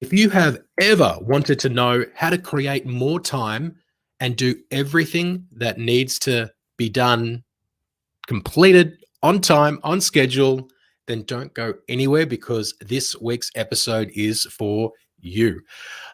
If you have ever wanted to know how to create more time and do everything that needs to be done, completed on time, on schedule, then don't go anywhere because this week's episode is for you.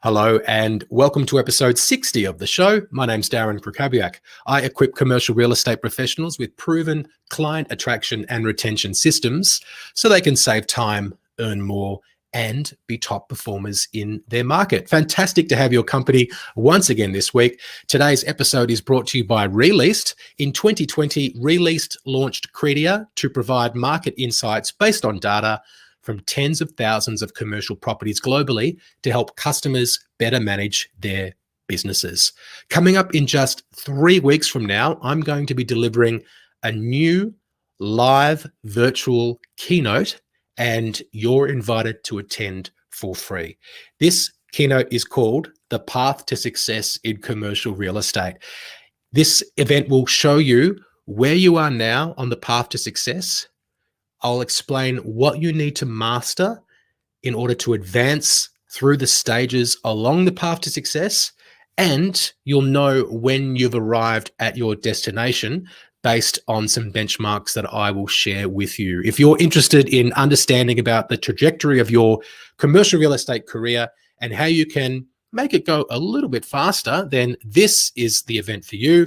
Hello and welcome to episode 60 of the show. My name's Darren Krakowiak. I equip commercial real estate professionals with proven client attraction and retention systems so they can save time, earn more, and be top performers in their market. Fantastic to have your company once again this week. Today's episode is brought to you by Released. In 2020, Released launched Credia to provide market insights based on data from tens of thousands of commercial properties globally to help customers better manage their businesses. Coming up in just 3 weeks from now, I'm going to be delivering a new live virtual keynote, and you're invited to attend for free. This keynote is called The Path to Success in Commercial Real Estate. This event will show you where you are now on the path to success. I'll explain what you need to master in order to advance through the stages along the path to success, and you'll know when you've arrived at your destination based on some benchmarks that I will share with you. If you're interested in understanding about the trajectory of your commercial real estate career and how you can make it go a little bit faster, then this is the event for you.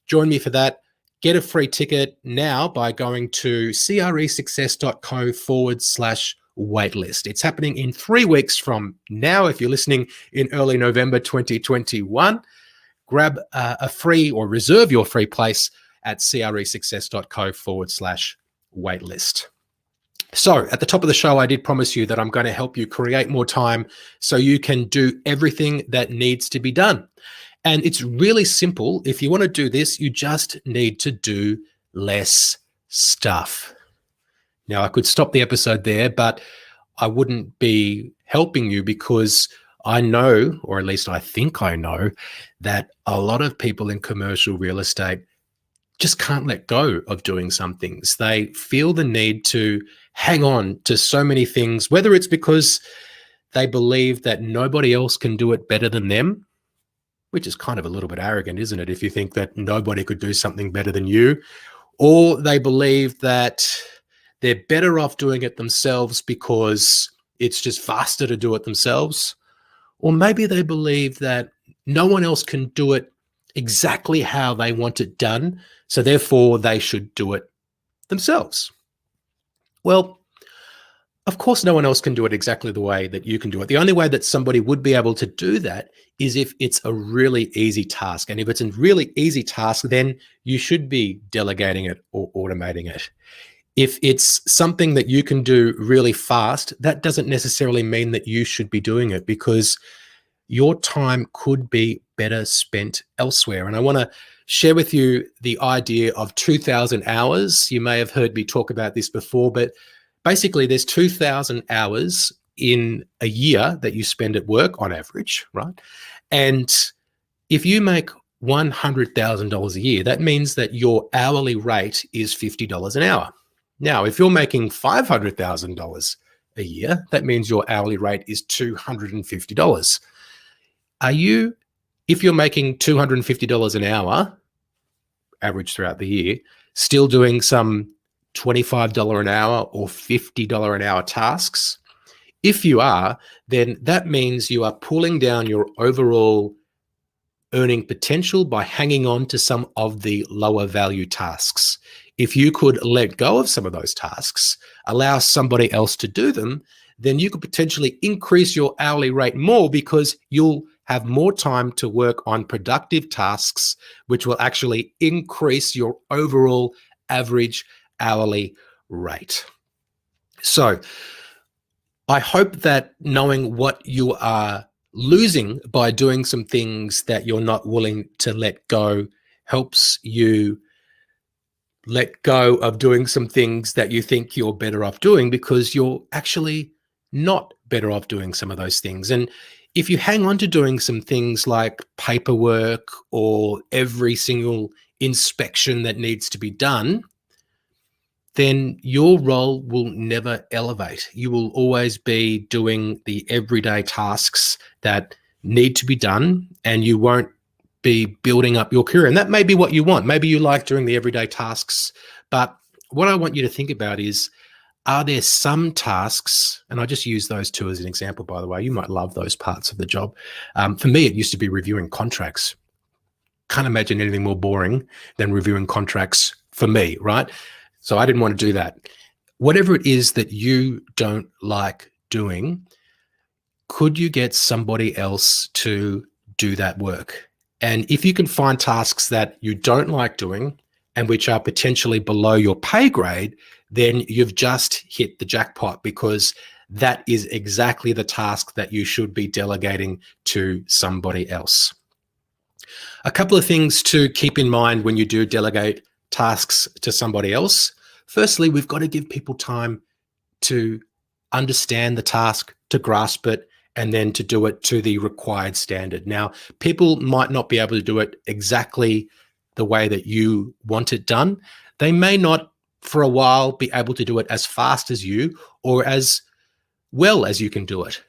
Join me for that. Get a free ticket now by going to cresuccess.co/waitlist. It's happening in 3 weeks from now. If you're listening in early November 2021, grab a free or reserve your free place at cresuccess.co/waitlist. So at the top of the show, I did promise you that I'm going to help you create more time so you can do everything that needs to be done. And it's really simple. If you want to do this, you just need to do less stuff. Now, I could stop the episode there, but I wouldn't be helping you because I know, or at least I think I know, that a lot of people in commercial real estate just can't let go of doing some things. They feel the need to hang on to so many things, whether it's because they believe that nobody else can do it better than them, which is kind of a little bit arrogant, isn't it? If you think that nobody could do something better than you, or they believe that they're better off doing it themselves because it's just faster to do it themselves. Or maybe they believe that no one else can do it exactly how they want it done, so therefore they should do it themselves. Well, of course, no one else can do it exactly the way that you can do it. The only way that somebody would be able to do that is if it's a really easy task. And if it's a really easy task, then you should be delegating it or automating it. If it's something that you can do really fast, that doesn't necessarily mean that you should be doing it, because your time could be better spent elsewhere. And I want to share with you the idea of 2,000 hours. You may have heard me talk about this before, but basically there's 2,000 hours in a year that you spend at work on average, right? And if you make $100,000 a year, that means that your hourly rate is $50 an hour. Now, if you're making $500,000 a year, that means your hourly rate is $250. If you're making $250 an hour, average throughout the year, still doing some $25 an hour or $50 an hour tasks? If you are, then that means you are pulling down your overall earning potential by hanging on to some of the lower value tasks. If you could let go of some of those tasks, allow somebody else to do them, then you could potentially increase your hourly rate more, because you'll have more time to work on productive tasks, which will actually increase your overall average hourly rate. So I hope that knowing what you are losing by doing some things that you're not willing to let go helps you let go of doing some things that you think you're better off doing, because you're actually not better off doing some of those things. And if you hang on to doing some things like paperwork or every single inspection that needs to be done, then your role will never elevate. You will always be doing the everyday tasks that need to be done, and you won't be building up your career. And that may be what you want. Maybe you like doing the everyday tasks. But what I want you to think about is, are there some tasks, and I just use those two as an example, by the way, you might love those parts of the job. For me, it used to be reviewing contracts. Can't imagine anything more boring than reviewing contracts for me, right? So I didn't want to do that. Whatever it is that you don't like doing, could you get somebody else to do that work? And if you can find tasks that you don't like doing and which are potentially below your pay grade, then you've just hit the jackpot, because that is exactly the task that you should be delegating to somebody else. A couple of things to keep in mind when you do delegate tasks to somebody else. Firstly, we've got to give people time to understand the task, to grasp it, and then to do it to the required standard. Now, people might not be able to do it exactly the way that you want it done. They may not, for a while, be able to do it as fast as you or as well as you can do it.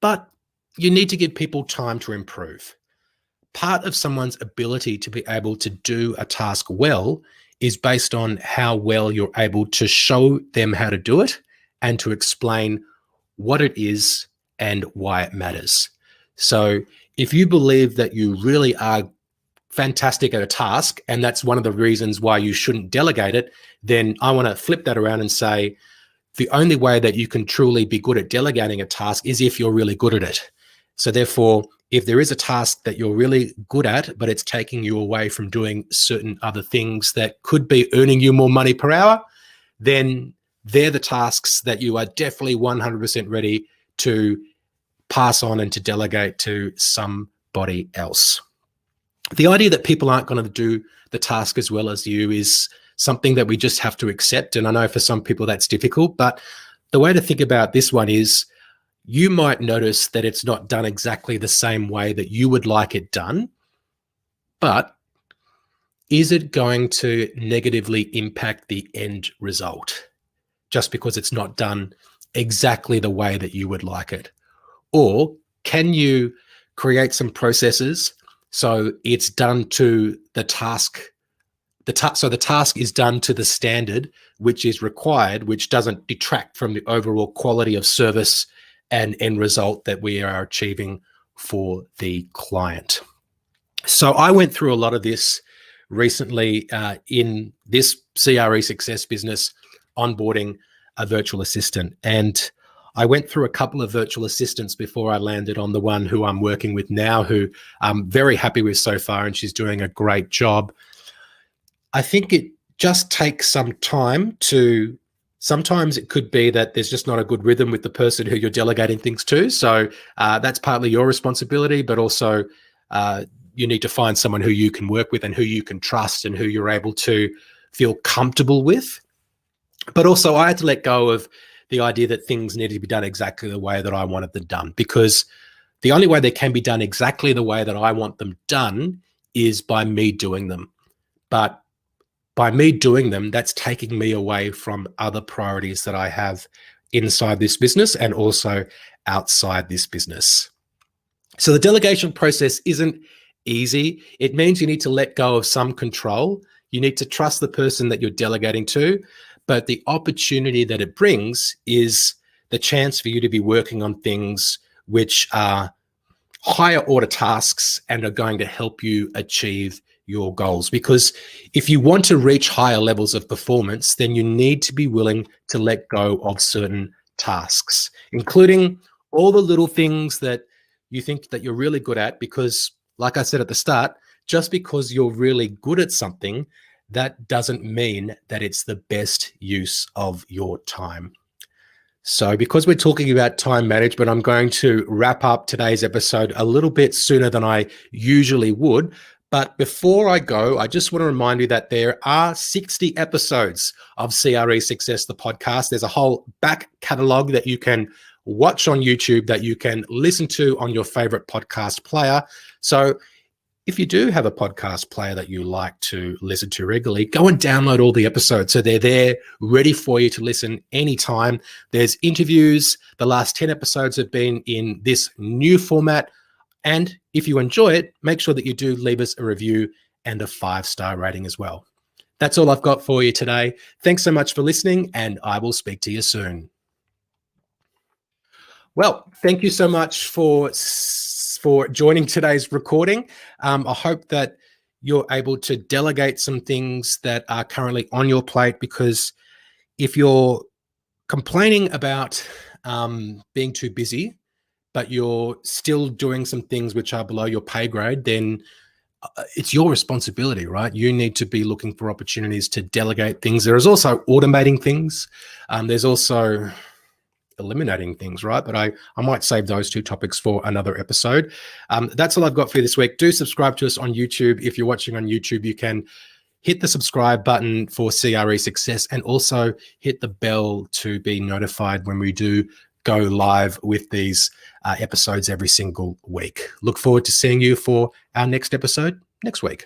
But you need to give people time to improve. Part of someone's ability to be able to do a task well is based on how well you're able to show them how to do it and to explain what it is and why it matters. So if you believe that you really are fantastic at a task, and that's one of the reasons why you shouldn't delegate it, then I want to flip that around and say, the only way that you can truly be good at delegating a task is if you're really good at it. So therefore, if there is a task that you're really good at, but it's taking you away from doing certain other things that could be earning you more money per hour, then they're the tasks that you are definitely 100% ready to pass on and to delegate to somebody else. The idea that people aren't going to do the task as well as you is something that we just have to accept. And I know for some people that's difficult, but the way to think about this one is, you might notice that it's not done exactly the same way that you would like it done, but is it going to negatively impact the end result just because it's not done exactly the way that you would like it? Or can you create some processes so it's done to the task, so the task is done to the standard which is required, which doesn't detract from the overall quality of service and end result that we are achieving for the client. So I went through a lot of this recently in this CRE Success business, onboarding a virtual assistant. And I went through a couple of virtual assistants before I landed on the one who I'm working with now, who I'm very happy with so far, and she's doing a great job. I think it just takes some time to, sometimes it could be that there's just not a good rhythm with the person who you're delegating things to. So that's partly your responsibility, but also you need to find someone who you can work with and who you can trust and who you're able to feel comfortable with. But also I had to let go of the idea that things needed to be done exactly the way that I wanted them done, because the only way they can be done exactly the way that I want them done is by me doing them. But by me doing them, that's taking me away from other priorities that I have inside this business and also outside this business. So the delegation process isn't easy. It means you need to let go of some control. You need to trust the person that you're delegating to, but the opportunity that it brings is the chance for you to be working on things which are higher order tasks and are going to help you achieve your goals. Because if you want to reach higher levels of performance, then you need to be willing to let go of certain tasks, including all the little things that you think that you're really good at. Because like I said at the start, just because you're really good at something, that doesn't mean that it's the best use of your time. So because we're talking about time management, I'm going to wrap up today's episode a little bit sooner than I usually would. But before I go, I just want to remind you that there are 60 episodes of CRE Success, the podcast. There's a whole back catalog that you can watch on YouTube, that you can listen to on your favorite podcast player. So If you do have a podcast player that you like to listen to regularly, go and download all the episodes so they're there ready for you to listen anytime. There's interviews. The last 10 episodes have been in this new format. And if you enjoy it, make sure that you do leave us a review and a 5-star rating as well. That's all I've got for you today. Thanks so much for listening, and I will speak to you soon. Well, thank you so much for joining today's recording. I hope that you're able to delegate some things that are currently on your plate, because if you're complaining about being too busy, but you're still doing some things which are below your pay grade, then it's your responsibility, right? You need to be looking for opportunities to delegate things. There is also automating things. There's also eliminating things, right? But I might save those two topics for another episode. That's all I've got for you this week. Do subscribe to us on YouTube. If you're watching on YouTube, you can hit the subscribe button for CRE Success, and also hit the bell to be notified when we do go live with these episodes every single week. Look forward to seeing you for our next episode next week.